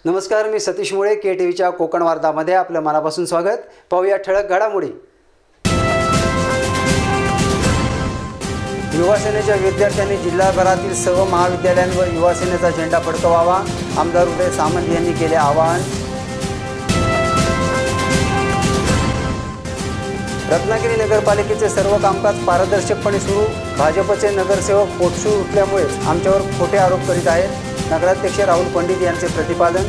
नमस्कार, मी सतीश मुळे, KTVच्या कोकण वार्तामध्ये आपलं मनापासून स्वागत। पाहूया ठळक घडामोडी। युवा सेनेच्या विद्यार्थ्यांनी जिल्हाभरातील सर्व महाविद्यालयांवर युवा सेनेचा झेंडा फडकवावा, आमदार उदय सामंत यांनी केले आवाहन। रत्नागिरी नगरपालिकेचे सर्व कामकाज पारदर्शकपणे सुरू, भाजपचे नगरसेवक पोटसूळ उठल्यामुळे आमच्यावर खोटे आरोप करीत आहेत, नगराध्यक्ष राहुल पंडित यांचे प्रतिपादन।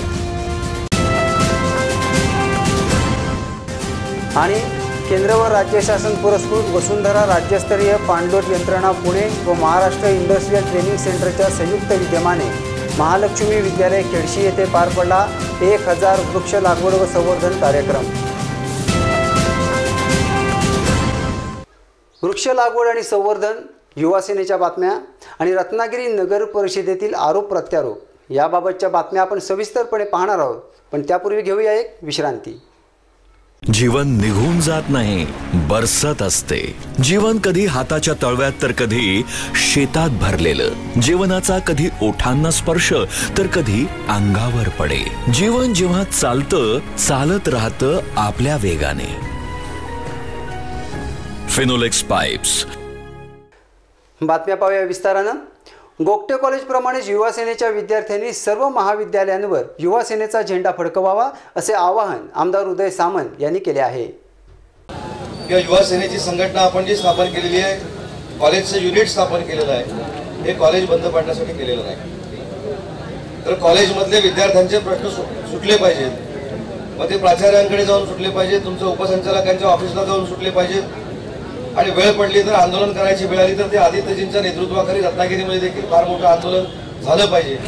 आणि केंद्र व राज्य शासन पुरस्कृत वसुंधरा राज्यस्तरीय पाणलोट यंत्रणा पुणे व महाराष्ट्र इंडस्ट्रियल ट्रेनिंग सेंटरच्या संयुक्त विद्यमाने महालक्ष्मी विद्यालय खेडशी येथे पार पडला 1000 वृक्ष लागवड व संवर्धन कार्यक्रम। वृक्ष लागवड आणि संवर्धन, युवा सेनेच्या बातम्या आणि रत्नागिरी नगर परिषदेतील आरोप प्रत्यारोप याबाबतच्या बातम्या आपण सविस्तरपणे पाहणार आहोत, पण त्यापूर्वी घेऊया एक विश्रांती। जीवन निघून जात नाही, बरसत असते। जीवन कधी हाताच्या तळव्यात तर कधी शेतात भरलेलं, जीवनाचा कधी ओठांना स्पर्श तर कधी अंगावर पडे। जीवन जेव्हा चालतं, चालत राहतं आपल्या वेगाने। फिनोलेक्स पाइप्स। बातम्या पाहूया विस्तारानं। गोगटे कॉलेज प्रमाणेच युवा सेनेच्या विद्यार्थ्यांनी सर्व महाविद्यालयांवर युवा सेनेचा झेंडा फडकवावा असे आवाहन आमदार उदय सामंत यांनी केले आहे। या युवा सेनेची संघटना आपण जी स्थापन केलेली आहे, कॉलेजचं युनिट स्थापन केलेलं आहे, हे कॉलेज बंद पाडण्यासाठी केलेलं नाही, तर कॉलेजमधले विद्यार्थ्यांचे प्रश्न सुटले पाहिजेत। मग ते प्राचार्यांकडे जाऊन सुटले पाहिजेत, तुमच्या उपसंचालकांच्या ऑफिसला जाऊन सुटले पाहिजेत, आणि वेळ पडली तर आंदोलन करायची वेळ आली तर ते आदित्यजींच्या नेतृत्वाखाली रत्नागिरीमध्ये देखील फार मोठं आंदोलन झालं पाहिजे।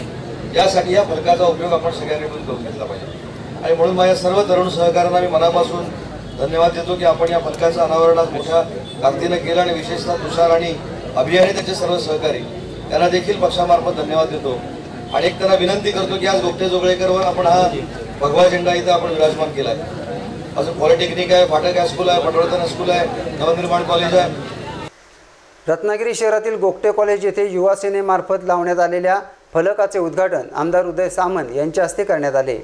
यासाठी या फलकाचा उपयोग आपण सगळ्यांनी मिळून करून घेतला पाहिजे, आणि म्हणून माझ्या सर्व तरुण सहकाऱ्यांना मी मनापासून धन्यवाद देतो की आपण या फलकाचं अनावरण आज मोठ्या ताकदीनं केलं, आणि विशेषतः तुषार आणि अभियाने त्याचे सर्व सहकारी यांना देखील पक्षामार्फत धन्यवाद देतो। आणि एक त्यांना विनंती करतो की आज गोगटे जोगळेकरवर आपण हा भगवा झेंडा इथं आपण विराजमान केला आहे। अजून पॉलिटेक्निक आहे, फाटक हायस्कूल आहे, पटवर्धन हायस्कूल आहे, नवनिर्माण कॉलेज आहे। रत्नागिरी शहरातील गोगटे कॉलेज येथे युवा सेनेमार्फत लावण्यात आलेल्या फलकाचे उद्घाटन आमदार उदय सामंत यांच्या हस्ते करण्यात आले।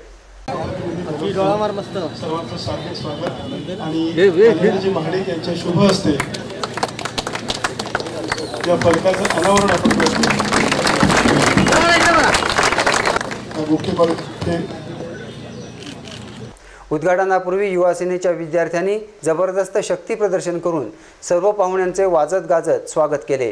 सर्वांचं स्वागत आणि महाडिक यांच्या शुभ हस्ते या फलकाचं अनावरण आपण करतो। गोगटे कॉलेज उद्घाटनापूर्वी युवा सेनेच्या विद्यार्थ्यांनी जबरदस्त शक्ती प्रदर्शन करून सर्व पाहुण्यांचे वाजत गाजत स्वागत केले।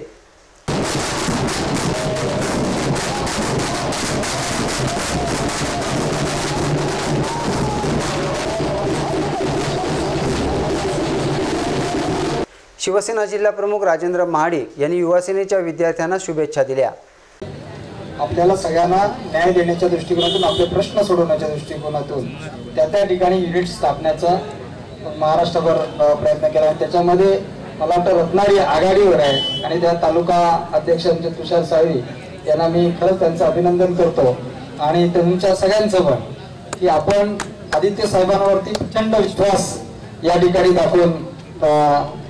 शिवसेना जिल्हा प्रमुख राजेंद्र महाडिक यांनी युवा सेनेच्या विद्यार्थ्यांना शुभेच्छा दिल्या। आपल्याला सगळ्यांना न्याय देण्याच्या दृष्टिकोनातून, आपले प्रश्न सोडवण्याच्या दृष्टिकोनातून त्या ठिकाणी युनिट स्थापण्याचा महाराष्ट्रभर प्रयत्न केला आहे। त्याच्यामध्ये मला वाटतं रत्नागिरी आघाडीवर आहे, आणि त्या तालुका अध्यक्ष तुषार साळवी यांना मी खरंच त्यांचं अभिनंदन करतो, आणि तुमच्या सगळ्यांचं पण की आपण आदित्य साहेबांवरती प्रचंड विश्वास या ठिकाणी दाखवून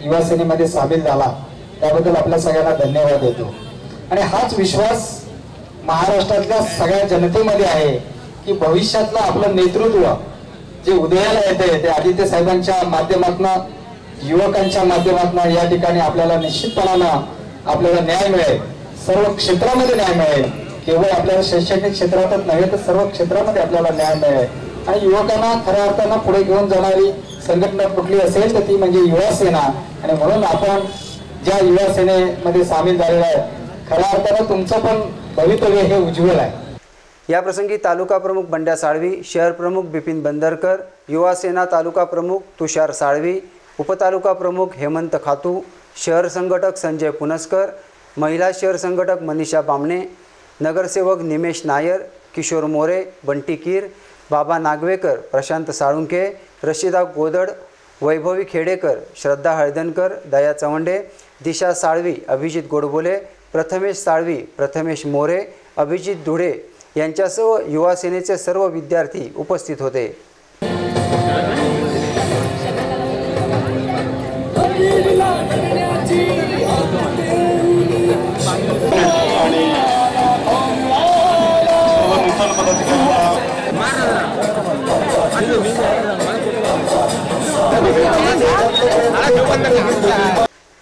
युवा सेनेमध्ये सामील झाला, त्याबद्दल आपल्या सगळ्यांना धन्यवाद देतो। आणि हाच विश्वास महाराष्ट्रातल्या सगळ्या जनतेमध्ये आहे की भविष्यातलं आपलं नेतृत्व जे उदयाला येते ते आदित्य साहेबांच्या माध्यमातून, युवकांच्या माध्यमातून या ठिकाणी आपल्याला निश्चितपणानं आपल्याला न्याय मिळेल, सर्व क्षेत्रामध्ये न्याय मिळेल। केवळ आपल्याला शैक्षणिक क्षेत्रातच नव्हे तर सर्व क्षेत्रामध्ये आपल्याला न्याय मिळेल, आणि युवकांना खऱ्या अर्थानं पुढे घेऊन जाणारी संघटना कुठली असेल तर ती म्हणजे युवा सेना। आणि म्हणून आपण ज्या युवा सेनेमध्ये सामील झालेला आहे, खऱ्या अर्थानं तुमचं पण भवितव्य हे उज्ज्वल आहे। या प्रसंगी तालुका प्रमुख बंड्या साळवी, शहर प्रमुख बिपिन बंदरकर, युवा सेना तालुका प्रमुख तुषार साळवी, उपतालुका प्रमुख हेमंत खातू, शहर संघटक संजय पुनस्कर, महिला शहर संघटक मनीषा बामणे, नगरसेवक निमेश नायर, किशोर मोरे, बंटी कीर, बाबा नागवेकर, प्रशांत साळुंके, रशिदा गोदड, वैभवी खेडेकर, श्रद्धा हळदणकर, दया चवंडे, दिशा साळवी, अभिजित गोडबोले, प्रथमेश साळवी, प्रथमेश मोरे, अभिजित धुळे यांच्यासह युवा सेनेचे सर्व विद्यार्थी उपस्थित होते। आणि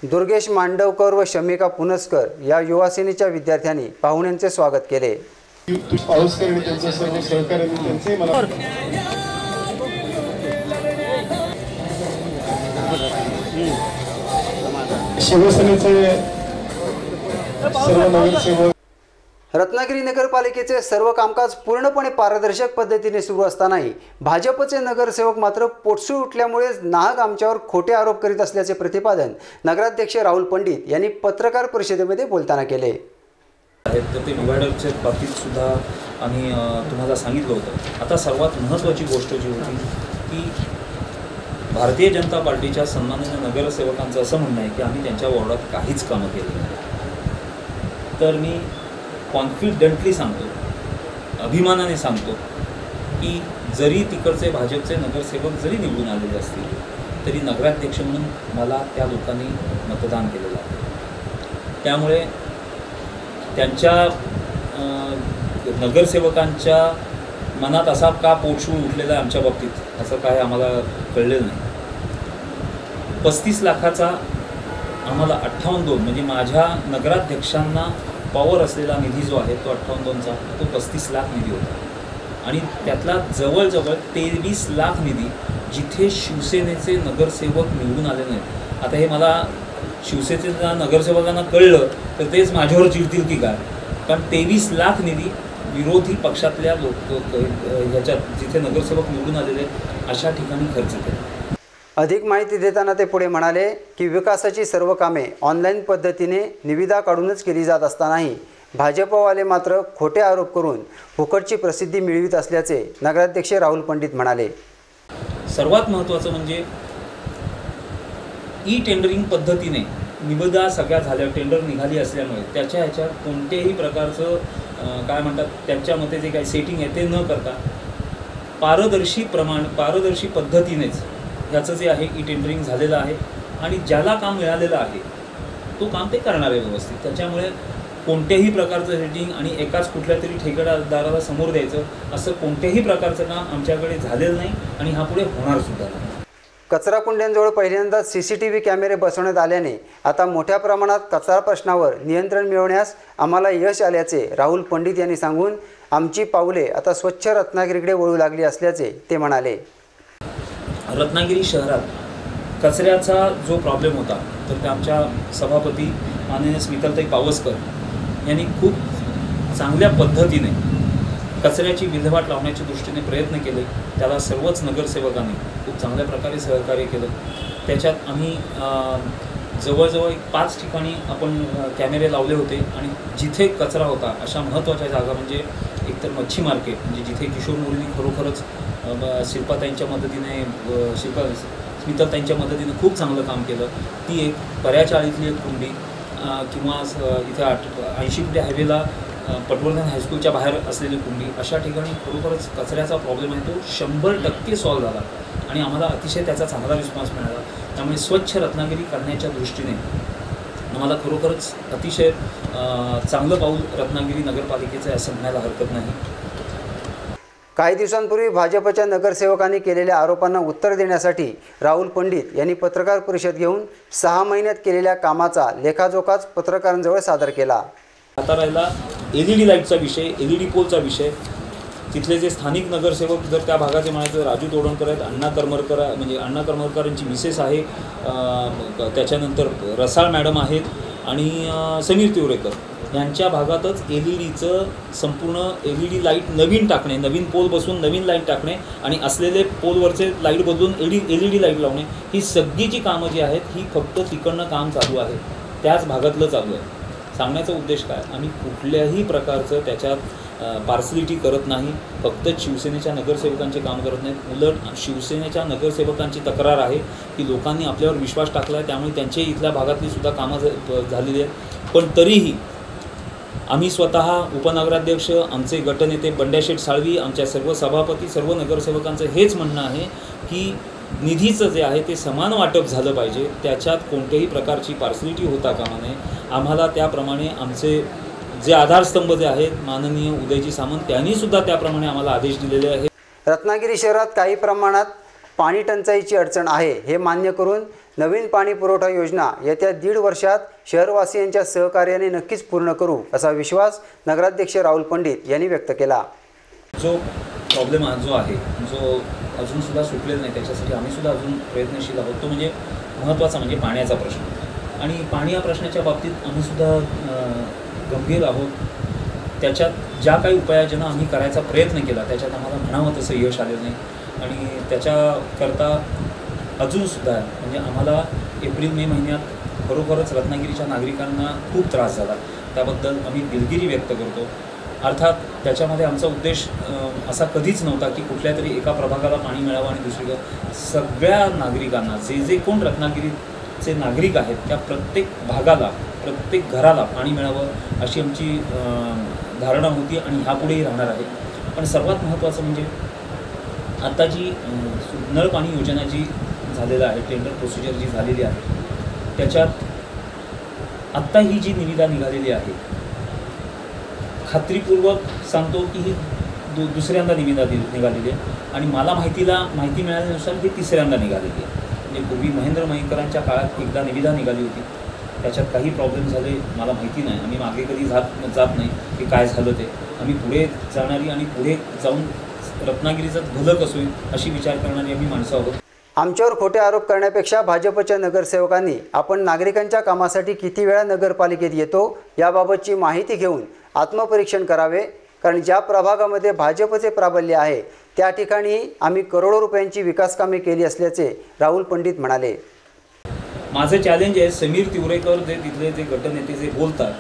दुर्गेश मांडवकर व शमिका पुनस्कर या युवा सेनेच्या विद्यार्थ्यांनी पाहुण्यांचे स्वागत केले. पाऊसकर आणि त्यांचे सर्व सहकार्यांनी त्यांचे मला शिवसेनेचे सर्व नगरसेवक. रत्नागिरी नगरपालिकेचे सर्व कामकाज पूर्णपणे पारदर्शक पद्धतीने सुरू असतानाही भाजपचे नगरसेवक मात्र पोटसूळ उठल्यामुळे नाहक आमच्यावर खोटे आरोप करीत असल्याचे प्रतिपादन नगराध्यक्ष राहुल पंडित यांनी पत्रकार परिषदेमध्ये बोलताना केले. तर ते डिवायडरच्या बाबतीत सुद्धा आम्ही तुम्हाला सांगितलं होतं. आता सर्वात महत्त्वाची गोष्ट जी होती की भारतीय जनता पार्टीच्या सन्माननीय नगरसेवकांचं असं म्हणणं आहे की आम्ही त्यांच्या वॉर्डात काहीच कामं केली नाही. तर मी कॉन्फिडेंटली सांगतो, अभिमानाने सांगतो की जरी तिकडचे भाजपचे नगरसेवक जरी निवडून आलेले असतील तरी नगराध्यक्ष म्हणून मला त्या लोकांनी मतदान केलेलं आहे. त्यामुळे त्यांच्या नगरसेवकांच्या मनात असा का पोटशूळ उठलेला आहे आमच्या बाबतीत असं काय आम्हाला कळलेलं नाही. 35 लाखाचा आम्हाला 58 म्हणजे माझ्या नगराध्यक्षांना पॉवर असलेला निधी जो आहे तो 58चा तो 35 लाख निधी होता आणि त्यातला जवळजवळ 23 लाख निधी जिथे शिवसेनेचे नगरसेवक निवडून आले नाहीत. आता हे मला शिवसेनेच्या नगरसेवकांना कळलं तर तेच माझ्यावर चिडतील की काय, कारण 23 लाख निधी विरोधी पक्षातल्या ह्याच्यात जिथे नगरसेवक निवडून आलेले अशा ठिकाणी खर्च केला. अधिक माहिती देताना ते पुढे म्हणाले की विकासाची सर्व कामे ऑनलाईन पद्धतीने निविदा काढूनच केली जात असतानाही भाजपवाले मात्र खोटे आरोप करून फुकटची प्रसिद्धी मिळवित असल्याचे नगराध्यक्ष राहुल पंडित म्हणाले. सर्वात महत्त्वाचं म्हणजे ई टेंडरिंग पद्धतीने निविदा सगळ्या झाल्या, टेंडर निघाली असल्यामुळे त्याच्या ह्याच्यात कोणत्याही प्रकारचं काय म्हणतात त्यांच्यामध्ये जे काही सेटिंग आहे ते न करता पारदर्शी पद्धतीनेच ह्याचं जे आहे ई टेंडरिंग झालेलं आहे आणि ज्याला काम मिळालेलं आहे तो काम ते करणार आहे व्यवस्थित. त्याच्यामुळे कोणत्याही प्रकारचं सेटिंग आणि एकाच कुठल्या तरी ठेकेदाराला समोर द्यायचं असं कोणत्याही प्रकारचं काम आमच्याकडे झालेलं नाही आणि हा पुढे होणार सुद्धा नाही. कचरा कुंड्यांजवळ पहिल्यांदाच CCTV कॅमेरे बसवण्यात आल्याने आता मोठ्या प्रमाणात कचरा प्रश्नावर नियंत्रण मिळवण्यास आम्हाला यश आल्याचे राहुल पंडित यांनी सांगून आमची पावले आता स्वच्छ रत्नागिरीकडे वळू लागली असल्याचे ते म्हणाले. रत्नागिरी शहरात कचऱ्याचा जो प्रॉब्लेम होता तर ते आमच्या सभापती माननीय स्मिताताई पावसकर यांनी खूप चांगल्या पद्धतीने कचऱ्याची विल्हेवाट लावण्याच्या दृष्टीने प्रयत्न केले. त्याला सर्वच नगरसेवकांनी खूप चांगल्या प्रकारे सहकार्य केलं. त्याच्यात आम्ही जवळजवळ 5 ठिकाणी आपण कॅमेरे लावले होते आणि जिथे कचरा होता अशा महत्त्वाच्या जागा म्हणजे एकतर मच्छी मार्केट म्हणजे जिथे किशोर मुलींनी खरोखरच शिल्पाताईंच्या मदतीने स्मिताताईंच्या मदतीने खूप चांगलं काम केलं. ती एक पर्याचाळीतली एक कुंडी किंवा इथे 80 फुटे हायवेला पटवर्धन हायस्कूलच्या बाहेर असलेली कुंडी अशा ठिकाणी खरोखरच कचऱ्याचा प्रॉब्लेम आहे तो 100% सॉल्व्ह झाला आणि आम्हाला अतिशय त्याचा चांगला रिस्पॉन्स मिळाला. त्यामुळे स्वच्छ रत्नागिरी करण्याच्या दृष्टीने आम्हाला खरोखरच अतिशय चांगलं पाऊल रत्नागिरी नगरपालिकेचं आहे असं म्हणायला हरकत नाही. काही दिवसांपूर्वी भाजपच्या नगरसेवकांनी केलेल्या आरोपांना उत्तर देण्यासाठी राहुल पंडित यांनी पत्रकार परिषद घेऊन 6 महिन्यात केलेल्या कामाचा लेखाजोखाच पत्रकारांजवळ सादर केला. आता राहिला LED लाईटचा विषय, LED पोलचा विषय. तिथले जे स्थानिक नगरसेवक जर त्या भागाचे म्हणायचं राजू तोडणकर आहेत, अण्णा करमरकरांची मिसेस आहे, त्याच्यानंतर रसाळ मॅडम आहेत आणि समीर तिवरेकर यांच्या भागातच LEDचं संपूर्ण LED लाईट नवीन टाकणे, नवीन पोल बसवून नवीन लाईट टाकणे आणि असलेले पोलवरचे लाईट बदलून LED लाईट लावणे ही सगळी जी कामं जी आहेत ही फक्त तिकडनं काम चालू आहे, त्याच भागातलं चालू आहे. सांगण्याचा उद्देश काय, आम्ही कुठल्याही प्रकारचं त्याच्यात पार्सलिटी करत नाही, फक्त शिवसेनेच्या नगरसेवकांचे काम करत नाहीत. उलट शिवसेनेच्या नगरसेवकांची तक्रार आहे की लोकांनी आपल्यावर विश्वास टाकला आहे त्यामुळे त्यांचे इथल्या भागातली सुद्धा कामं झालेली आहेत. पण तरीही आम्ही स्वतः उपनगराध्यक्ष, आमचे गटनेते बंड्याशेठ साळवी, आमच्या सर्व सभापती, सर्व नगरसेवकांचं हेच म्हणणं आहे की निधीचं जे आहे ते समान वाटप झालं पाहिजे, त्याच्यात कोणत्याही प्रकारची पार्सलिटी होता कामा नये. आम्हाला त्याप्रमाणे आमचे जे आधारस्तंभ जे आहेत माननीय उदयजी सामंत यांनीसुद्धा त्याप्रमाणे आम्हाला आदेश दिलेले आहेत. रत्नागिरी शहरात काही प्रमाणात पाणी टंचाईची अडचण आहे हे मान्य करून नवीन पाणी पुरवठा योजना येत्या 1.5 वर्षात शहरवासियांच्या सहकार्याने नक्कीच पूर्ण करू असा विश्वास नगराध्यक्ष राहुल पंडित यांनी व्यक्त केला। जो प्रॉब्लेम जो आहे जो अजूनसुद्धा सुटलेला नाही, त्याच्यासाठी आम्हीसुद्धा अजून प्रयत्नशील आहोत। तो म्हणजे महत्त्वाचा म्हणजे पाण्याचा प्रश्न, आणि पाणी या प्रश्नाच्या बाबतीत आम्हीसुद्धा गंभीर आहोत। त्याच्यात ज्या काही उपाययोजना आम्ही करायचा प्रयत्न केला त्याच्यात आम्हाला म्हणावं तसं यश आलेलं नाही, आणि त्याच्याकरता अजूनसुद्धा म्हणजे आम्हाला एप्रिल मे महिन्यात खरोखरच रत्नागिरीच्या नागरिकांना खूप त्रास झाला, त्याबद्दल आम्ही दिलगिरी व्यक्त करतो। अर्थात त्याच्यामध्ये आमचा उद्देश असा कधीच नव्हता की कुठल्या तरी एका प्रभागाला पाणी मिळावं आणि दुसरीकडे सगळ्या नागरिकांना, जे कोण रत्नागिरीचे नागरिक आहेत त्या प्रत्येक भागाला, प्रत्येक घराला पाणी मिळावं अशी आमची धारणा होती आणि ह्यापुढेही राहणार आहे। पण सर्वात महत्त्वाचं म्हणजे आता जी नळ पाणी योजना जी झालेलं आहे, टेंडर प्रोसिजर जी झालेली आहे, त्याच्यात आत्ता ही जी निविदा निघालेली आहे, खात्रीपूर्वक सांगतो की ही दुसऱ्यांदा निविदा निघालेली आहे, आणि मला माहिती मिळाल्यानुसार ही तिसऱ्यांदा निघालेली आहे। म्हणजे पूर्वी महेंद्र मयेकरांच्या काळात एकदा निविदा निघाली होती, त्याच्यात काही प्रॉब्लेम झाले मला माहिती नाही, आम्ही मागे कधी जात नाही की काय झालं ते, आम्ही पुढे जाणारी आणि पुढे जाऊन रत्नागिरीचं भलं कसं होईल अशी विचार करणारी आम्ही माणसं आहोत। आमच्यावर खोटे आरोप करण्यापेक्षा भाजपच्या नगरसेवकांनी आपण नागरिकांच्या कामासाठी किती वेळा नगरपालिकेत येतो याबाबतची माहिती घेऊन आत्मपरीक्षण करावे, कारण ज्या प्रभागामध्ये भाजपचे प्राबल्य आहे त्या ठिकाणी आम्ही करोडो रुपयांची विकास कामे केली असल्याचे राहुल पंडित म्हणाले। माझं चॅलेंज आहे, समीर तिवरेकर जे तिथले जे गटनेते जे बोलतात,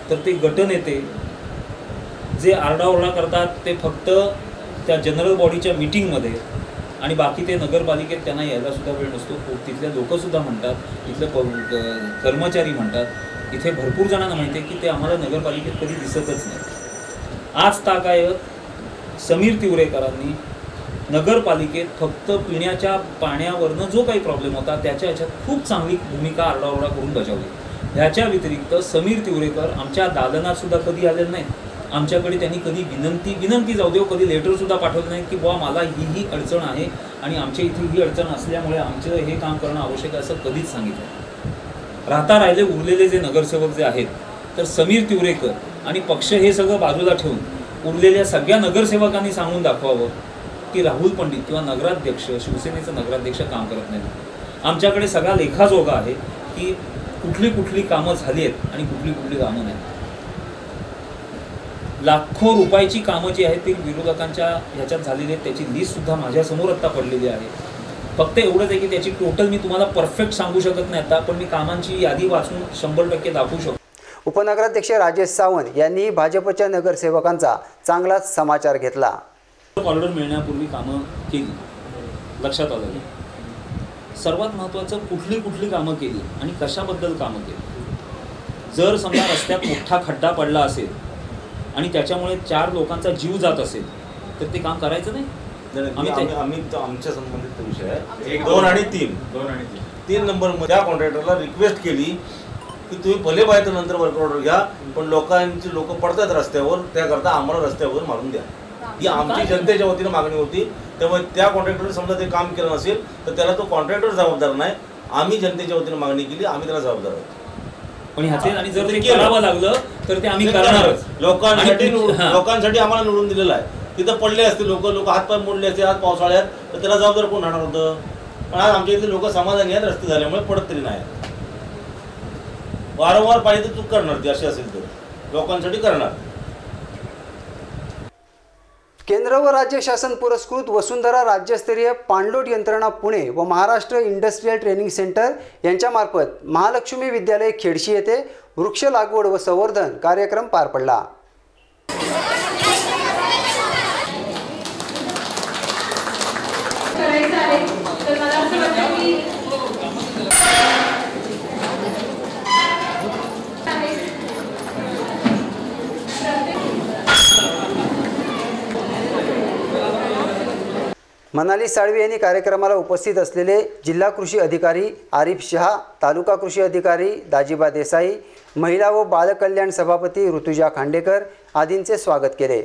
तर ते गटनेते जे आरडाओरडा करतात ते फक्त त्या जनरल बॉडीच्या मीटिंगमध्ये, आणि बाकी ते नगरपालिकेत त्यांना यायलासुद्धा वेळ नसतो। तिथले लोकंसुद्धा म्हणतात, इथले कर्मचारी म्हणतात, इथे भरपूर जणांना माहिती आहे की ते आम्हाला नगरपालिकेत कधी दिसतच नाही। आज तागायत समीर तिवरेकरांनी नगरपालिकेत फक्त पिण्याच्या पाण्यावरनं जो काही प्रॉब्लेम होता त्याच्या ह्याच्यात खूप चांगली भूमिका आरडाओरडा करून बजावली। ह्याच्या व्यतिरिक्त समीर तिवरेकर आमच्या दालनातसुद्धा कधी आलेले नाहीत, आमच्याकडे त्यांनी कधी विनंती जाऊ देव कधी लेटरसुद्धा पाठवलं नाही की बुवा मला ही अडचण आहे आणि आमच्या इथे ही अडचण असल्यामुळे आमचं हे काम करणं आवश्यक आहे असं कधीच सांगितलं। राहिले उरलेले जे नगरसेवक जे आहेत, तर समीर तिवरेकर आणि पक्ष हे सगळं बाजूला ठेवून उरलेल्या सगळ्या नगरसेवकांनी सांगून दाखवावं की राहुल पंडित किंवा नगराध्यक्ष, शिवसेनेचं नगराध्यक्ष काम करत नाहीत। आमच्याकडे सगळा लेखाजोगा आहे की कुठली कामं झाली आहेत आणि कुठली कामं नाही। लाखो रुपयाची कामं जी आहेत ती विरोधकांच्या ह्याच्यात झालेली आहेत, त्याची लिस्टसुद्धा माझ्यासमोर आत्ता पडलेली आहे। फक्त एवढंच आहे की त्याची टोटल मी तुम्हाला परफेक्ट सांगू शकत नाही आता, पण मी कामांची यादी वाचून 100% दाखवू शकतो। उपनगराध्यक्ष राजेश सावंत यांनी भाजपच्या नगरसेवकांचा चांगलाच समाचार घेतला। ऑर्डर मिळण्यापूर्वी कामं केली, लक्षात आलं। सर्वात महत्त्वाचं कुठली कामं केली आणि कशाबद्दल कामं केली। जर समजा रस्त्यात मोठा खड्डा पडला असेल आणि त्याच्यामुळे 4 लोकांचा जीव जात असेल तर ते काम करायचं नाही। आम्ही आमच्या संबंधित विषय आहे 2 आणि 3 नंबरमध्ये त्या कॉन्ट्रॅक्टरला रिक्वेस्ट केली की तुम्ही भले पाहिजे नंतर वर्क ऑर्डर घ्या, पण लोक पडतात रस्त्यावर, त्याकरता आम्हाला रस्त्यावर मारून द्या। ही आमची जनतेच्या वतीनं मागणी होती। त्यामुळे त्या कॉन्ट्रॅक्टरने समजा ते काम केलं नसेल तर त्याला तो कॉन्ट्रॅक्टर जबाबदार नाही, आम्ही जनतेच्या वतीनं मागणी केली, आम्ही त्याला जबाबदार आहोत। पण ह्याचे आणि जर ते करावं लागलं तर ते आम्ही करणारच। लोकांसाठी आम्हाला निवडून दिलेलं आहे, तिथं पडले असते लोक हातपाय मोडले असते आज पावसाळ्यात, तर त्याला जबाबदार कोण राहणार होतं? पण आज आमच्या इथले लोक समाधानी आहेत, रस्ते झाल्यामुळे पडत तरी नाही। वारंवार पाहिजे तर चूक करणार ती, अशी असेल तर लोकांसाठी करणार। केंद्र व राज्य शासन पुरस्कृत वसुंधरा राज्यस्तरीय पाणलोट यंत्रणा पुणे व महाराष्ट्र इंडस्ट्रियल ट्रेनिंग सेंटर यांच्यामार्फत महालक्ष्मी विद्यालय खेडशी येथे वृक्ष लागवड व संवर्धन कार्यक्रम पार पडला। मनाली साळवी यांनी कार्यक्रमाला उपस्थित असलेले जिल्हा कृषी अधिकारी आरिफ शहा, तालुका कृषी अधिकारी दाजीबा देसाई, महिला व बाल कल्याण सभापती ऋतुजा खांडेकर आदींचे स्वागत केले।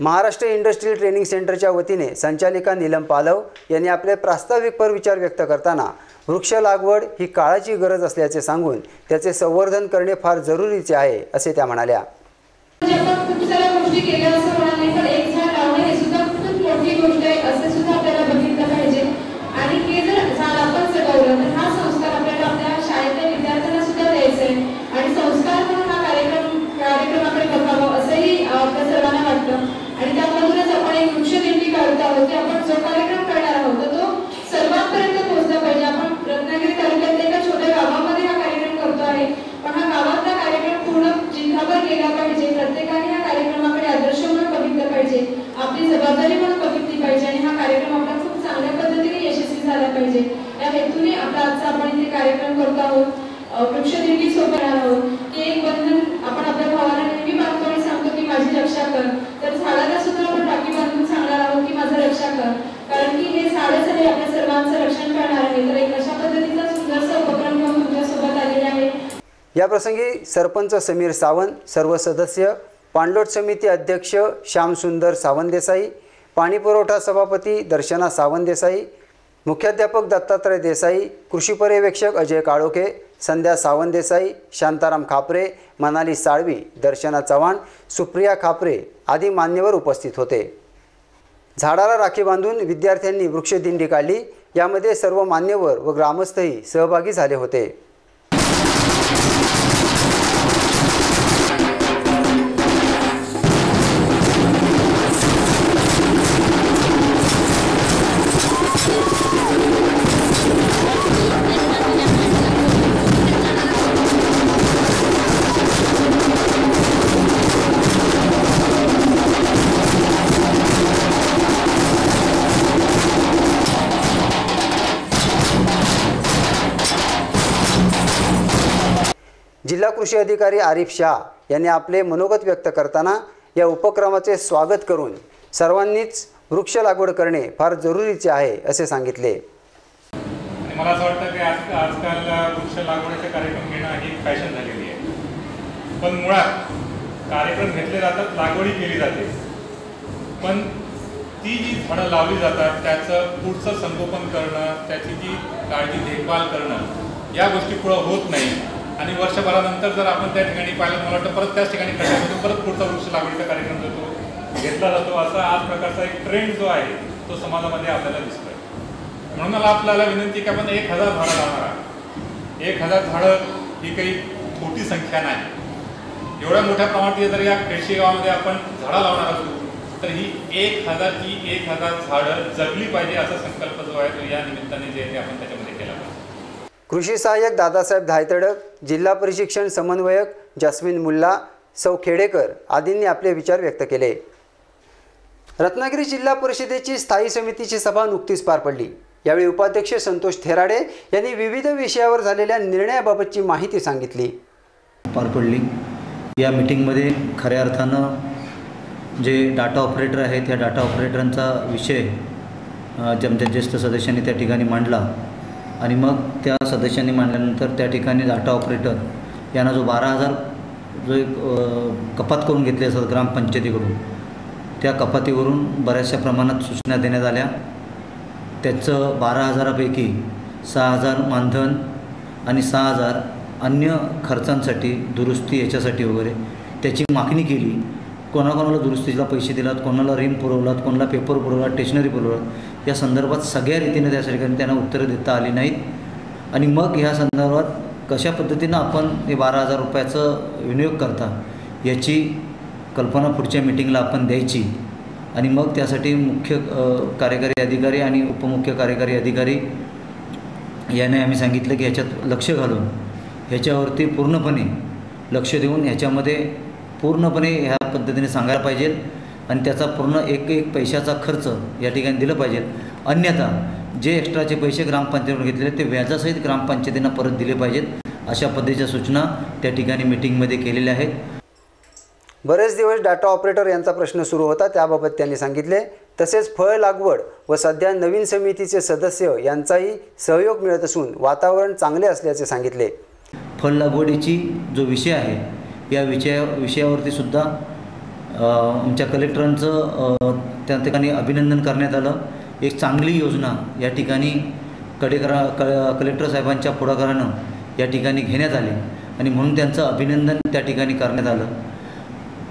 महाराष्ट्र इंडस्ट्रियल ट्रेनिंग सेंटरच्या वतीने संचालिका नीलम पालव यांनी आपले प्रास्ताविकपर विचार व्यक्त करताना वृक्ष लागवड ही काळाची गरज असल्याचे सांगून त्याचे संवर्धन करणे फार जरुरीचे आहे असे त्या म्हणाल्या. खूप साऱ्या गोष्टी केल्या असं म्हणाले, पण एक झाड लावणे हे सुद्धा खूप मोठी गोष्ट आहे असे सुद्धा आपल्याला बघितलं पाहिजे. आणि हे जर झाड आपण जगवलं तर हा संस्कार आपल्याला आपल्या शाळेतल्या विद्यार्थ्यांना सुद्धा द्यायचा आहे आणि संस्कार म्हणून हा कार्यक्रमाकडे बघावं असंही आपल्या सर्वांना वाटतं. आणि त्यामधूनच आपण एक वृक्षदिंडी काढत आहोत की आपण जो कार्यक्रम करणार आहोत तो सर्वांपर्यंत पोहोचला पाहिजे. आपण रत्नागिरी तालुक्यातल्या एका छोट्या गावामध्ये हा कार्यक्रम करतो आहे, पण हा गावातला कार्यक्रम पूर्ण जिल्हाभर गेला पाहिजे. प्रत्येकाने या कार्यक्रमाकडे आदर्श म्हणून बघितलं पाहिजे, आपली जबाबदारी म्हणून बघितली पाहिजे आणि हा कार्यक्रम आपला खूप चांगल्या पद्धतीने यशस्वी झाला पाहिजे. या हेतूने आपला आजचा आपण इथे कार्यक्रम करतो आहोत. वृक्षदिंडी सोबत आहोत की एक बंधन आपण आपल्या भावाला नेहमी बांधतो आणि सांगतो की माझी रक्षा कर, तर झाडाला सुद्धा आपण राखी बांधून सांगणार आहोत की माझं रक्षा कर, कारण की हे झाडच आहे आपल्या सर्वांचं रक्षण करणार आहे. तर एक अशा पद्धतीचा सुंदरसा उपक्रम घेऊन तुमच्यासोबत आलेले आहे. या प्रसंगी सरपंच समीर सावंत, सर्व सदस्य, पाणलोट समिती अध्यक्ष श्यामसुंदर सावंतदेसाई, पाणी पुरवठा सभापती दर्शना सावंतदेसाई, मुख्याध्यापक दत्तात्रय देसाई, कृषी पर्यवेक्षक अजय काळोखे, संध्या सावंतदेसाई, शांताराम खापरे, मनाली साळवी, दर्शना चव्हाण, सुप्रिया खापरे आदी मान्यवर उपस्थित होते. झाडाला राखी बांधून विद्यार्थ्यांनी वृक्षदिंडी काढली. यामध्ये सर्व मान्यवर व ग्रामस्थही सहभागी झाले होते. जिल्हा कृषी अधिकारी आरिफ शाह यांनी आपले मनोगत व्यक्त करताना या उपक्रमाचे स्वागत करून सर्वांनीच वृक्ष लागवड करणे फार जरुरीचे आहे असे सांगितले. आणि मला असं वाटतं की आजकाल वृक्ष लागवडीचे कार्यक्रम घेणं ही फॅशन झालेली आहे, पण मुळात कार्यक्रम घेतले जातात, लागवडी केली जाते, पण ती जी झाडं लावली जातात त्याचं पुढचं संगोपन करणं, त्याची जी काळजी देखभाल करणं या गोष्टी पुढं होत नाही. आणि वर्षभरानंतर जर आपण त्या ठिकाणी पाहिलं, मला वाटतं परत त्याच ठिकाणी खड्ड्यामधून परत पुढचा वृक्ष लागवडीचा कार्यक्रम घेतला जातो. असा आज प्रकारचा एक ट्रेंड जो आहे तो समाजामध्ये आपल्याला दिसतोय. म्हणून मला आपल्याला विनंती की आपण 1000 झाडं लावणार आहात. 1000 झाडं ही काही छोटी संख्या नाही. एवढ्या मोठ्या प्रमाणात जर या खेडशी गावामध्ये आपण झाडं लावणार असू तर ही 1000 झाडं जगली पाहिजे असा संकल्प जो आहे तो या निमित्ताने जे आहे आपण त्याच्यामध्ये केला पाहिजे. कृषी सहाय्यक दादासाहेब धायतडक, जिल्हा प्रशिक्षण समन्वयक जस्मिन मुल्ला, सौ खेडेकर आदींनी आपले विचार व्यक्त केले. रत्नागिरी जिल्हा परिषदेची स्थायी समितीची सभा नुकतीच पार पडली. यावेळी उपाध्यक्ष संतोष थेराडे यांनी विविध विषयावर झालेल्या निर्णयाबाबतची माहिती सांगितली. पार पडली. या मीटिंगमध्ये खऱ्या अर्थानं जे डाटा ऑपरेटर आहेत त्या डाटा ऑपरेटरांचा विषय आमच्या ज्येष्ठ सदस्यांनी त्या ठिकाणी मांडला आणि मग त्या सदस्यांनी मांडल्यानंतर त्या ठिकाणी डाटा ऑपरेटर यांना जो 12,000 जो एक कपात करून घेतली असतात ग्रामपंचायतीकडून, त्या कपातीवरून बऱ्याचशा प्रमाणात सूचना देण्यात आल्या. त्याचं 12,000पैकी 6,000 मानधन आणि 6,000 अन्य खर्चांसाठी, दुरुस्ती याच्यासाठी वगैरे त्याची मागणी केली. कोणाकोणाला दुरुस्तीला पैसे दिलात, कोणाला रिम पुरवलात, कोणाला पेपर पुरवलात, स्टेशनरी पुरवलात, या संदर्भात सगळ्या रीतीने त्या ठिकाणी त्यांना उत्तरं देता आली नाहीत. आणि मग ह्या संदर्भात कशा पद्धतीनं आपण हे 12,000 रुपयाचं विनियोग करता याची कल्पना पुढच्या मीटिंगला आपण द्यायची. आणि मग त्यासाठी मुख्य कार्यकारी अधिकारी आणि उपमुख्य कार्यकारी अधिकारी याने आम्ही सांगितलं की ह्याच्यात लक्ष घालून ह्याच्यावरती पूर्णपणे लक्ष देऊन ह्याच्यामध्ये पूर्णपणे ह्या पद्धतीने सांगायला पाहिजे आणि त्याचा पूर्ण एक पैशाचा खर्च या ठिकाणी दिलं पाहिजे. अन्यथा जे एक्स्ट्राचे पैसे ग्रामपंचायतीकडून घेतलेले ते व्याजासहित ग्रामपंचायतींना परत दिले पाहिजेत. अशा पद्धतीच्या सूचना त्या ठिकाणी मीटिंगमध्ये केलेल्या आहेत. बरेच दिवस डाटा ऑपरेटर यांचा प्रश्न सुरू होता, त्याबाबत त्यांनी सांगितले. तसेच फळ लागवड व सध्या नवीन समितीचे सदस्य यांचाही सहयोग मिळत असून वातावरण चांगले असल्याचे सांगितले. फळ लागवडीची जो विषय आहे या विषयावरती सुद्धा आमच्या कलेक्टरांचं त्या ठिकाणी अभिनंदन करण्यात आलं. एक चांगली योजना या ठिकाणी कलेक्टर साहेबांच्या पुढाकारानं या ठिकाणी घेण्यात आली आणि म्हणून त्यांचं अभिनंदन त्या ठिकाणी करण्यात आलं.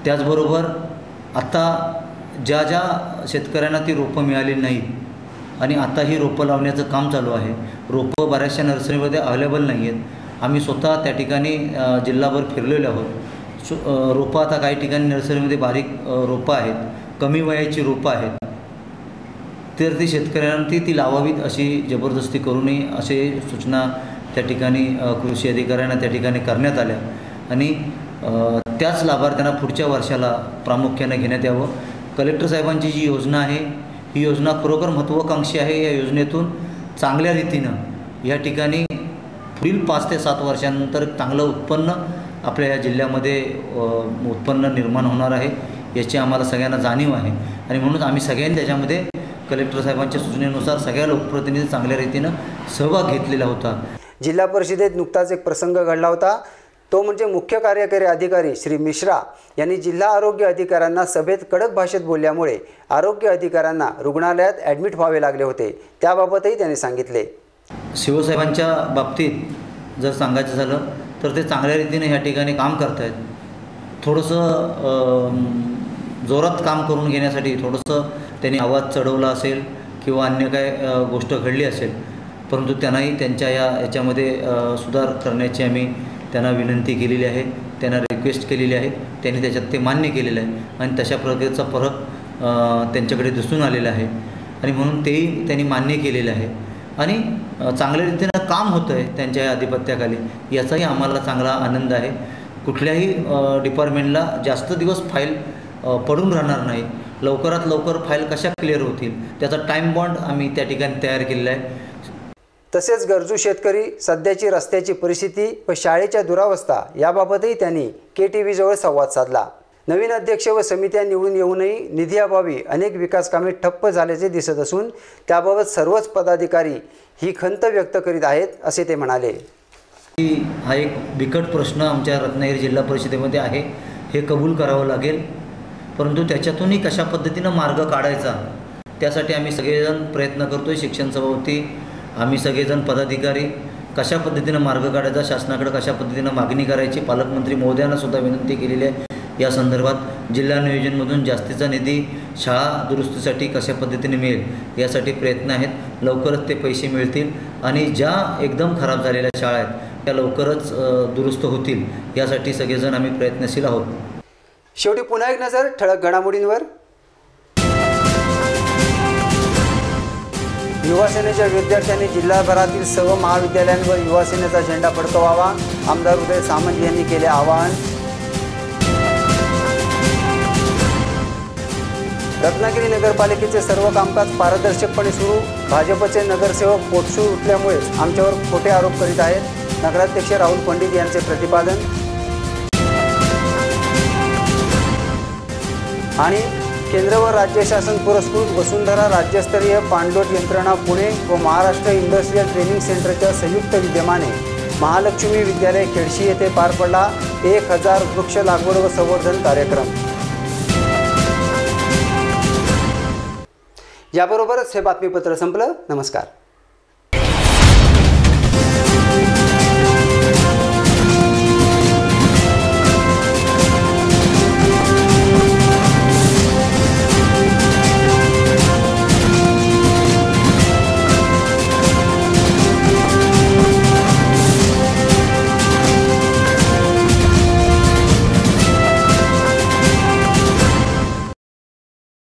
त्याचबरोबर आता ज्या शेतकऱ्यांना ती रोपं मिळाली नाहीत आणि आता ही रोपं लावण्याचं काम चालू आहे. रोपं बऱ्याचशा नर्सरीमध्ये अवेलेबल नाही आहेत. आम्ही स्वतः त्या ठिकाणी जिल्हाभर फिरलेलो आहोत. रोपं आता काही ठिकाणी नर्सरीमध्ये बारीक रोपं आहेत, कमी वयाची रोपं आहेत. तर ती शेतकऱ्यांना ती लावावीत अशी जबरदस्ती करू नये असे सूचना त्या ठिकाणी कृषी अधिकाऱ्यांना त्या ठिकाणी करण्यात आल्या आणि त्याच लाभार्थ्यांना पुढच्या वर्षाला प्रामुख्याने घेण्यात यावं. कलेक्टर साहेबांची जी योजना आहे ही योजना खरोखर महत्त्वाकांक्षी आहे. या योजनेतून चांगल्या रीतीनं या ठिकाणी पुढील 5 ते 7 वर्षांनंतर चांगलं उत्पन्न आपल्या या जिल्ह्यामध्ये उत्पन्न निर्माण होणार आहे याची आम्हाला सगळ्यांना जाणीव आहे आणि म्हणून आम्ही सगळ्यांनी त्याच्यामध्ये कलेक्टर साहेबांच्या सूचनेनुसार सगळ्या लोकप्रतिनिधी चांगल्या रीतीनं सहभाग घेतलेला होता. जिल्हा परिषदेत नुकताच एक प्रसंग घडला होता. तो म्हणजे मुख्य कार्यकारी अधिकारी श्री मिश्रा यांनी जिल्हा आरोग्य अधिकाऱ्यांना सभेत कडक भाषेत बोलल्यामुळे आरोग्य अधिकाऱ्यांना रुग्णालयात ॲडमिट व्हावे लागले होते. त्याबाबतही त्यांनी सांगितले. शिवसाहेबांच्या बाबतीत जर सांगायचं झालं तर ते चांगल्या रीतीने ह्या ठिकाणी काम करत आहेत. थोडंसं जोरात काम करून घेण्यासाठी थोडंसं त्यांनी आवाज चढवला असेल किंवा अन्य काय गोष्ट घडली असेल, परंतु त्यांनाही त्यांच्या याच्यामध्ये सुधार करण्याची आम्ही त्यांना विनंती केलेली आहे, त्यांना रिक्वेस्ट केलेली आहे. त्यांनी त्याच्यात ते मान्य केलेलं आहे आणि तशा प्रकारचा फरक त्यांच्याकडे दिसून आलेला आहे आणि म्हणून तेही त्यांनी मान्य केलेलं आहे आणि चांगल्या रीतीनं काम होतं आहे त्यांच्या आधिपत्याखाली. याचाही आम्हाला चांगला आनंद आहे. कुठल्याही डिपार्टमेंटला जास्त दिवस फाईल पडून राहणार नाही. लवकरात लवकर फाईल कशा क्लिअर होतील त्याचा टाईम बॉन्ड आम्ही त्या ठिकाणी तयार केलेला आहे. तसेच गरजू शेतकरी, सध्याची रस्त्याची परिस्थिती व शाळेच्या दुरावस्था याबाबतही त्यांनी KTV जवळ संवाद साधला. नवीन अध्यक्ष व समित्या निवडून येऊनही निधीअभावी अनेक विकास कामे ठप्प झाल्याचे दिसत असून त्याबाबत सर्वच पदाधिकारी ही खंत व्यक्त करीत आहेत असे ते म्हणाले. हा एक बिकट प्रश्न आमच्या रत्नागिरी जिल्हा परिषदेमध्ये आहे, हे कबूल करावं लागेल. परंतु त्याच्यातूनही कशा पद्धतीनं मार्ग काढायचा त्यासाठी आम्ही सगळेजण प्रयत्न करतो आहे. शिक्षण सभापती आम्ही सगळेजण पदाधिकारी कशा पद्धतीनं मार्ग काढायचा, शासनाकडे कशा पद्धतीनं मागणी करायची, पालकमंत्री महोदयांना सुद्धा विनंती केलेली आहे. या संदर्भात जिल्हा नियोजनमधून जास्तीचा निधी शाळा दुरुस्तीसाठी कशा पद्धतीने मिळेल यासाठी प्रयत्न आहेत. लवकरच ते पैसे मिळतील आणि ज्या एकदम खराब झालेल्या शाळा आहेत त्या लवकरच दुरुस्त होतील यासाठी सगळेजण आम्ही प्रयत्नशील आहोत. शेवटी पुन्हा एक नजर ठळक घडामोडींवर. युवासेनेच्या विद्यार्थ्यांनी जिल्हाभरातील सर्व महाविद्यालयांवर युवासेनेचा झेंडा फडकवावा, आमदार उदय सामंत यांनी केले आवाहन. रत्नागिरी नगरपालिकेचे सर्व कामकाज पारदर्शकपणे सुरू, भाजपचे नगरसेवक पोटसूळ उठल्यामुळे आमच्यावर खोटे आरोप करीत आहेत, नगराध्यक्ष राहुल पंडित यांचे प्रतिपादन. आणि केंद्र व राज्य शासन पुरस्कृत वसुंधरा राज्यस्तरीय पाणलोट यंत्रणा पुणे व महाराष्ट्र इंडस्ट्रियल ट्रेनिंग सेंटरच्या संयुक्त विद्यमाने महालक्ष्मी विद्यालय खेडशी येथे पार पडला 1000 वृक्ष लागवड व संवर्धन कार्यक्रम. याबरोबरच हे बातमीपत्र संपलं. नमस्कार.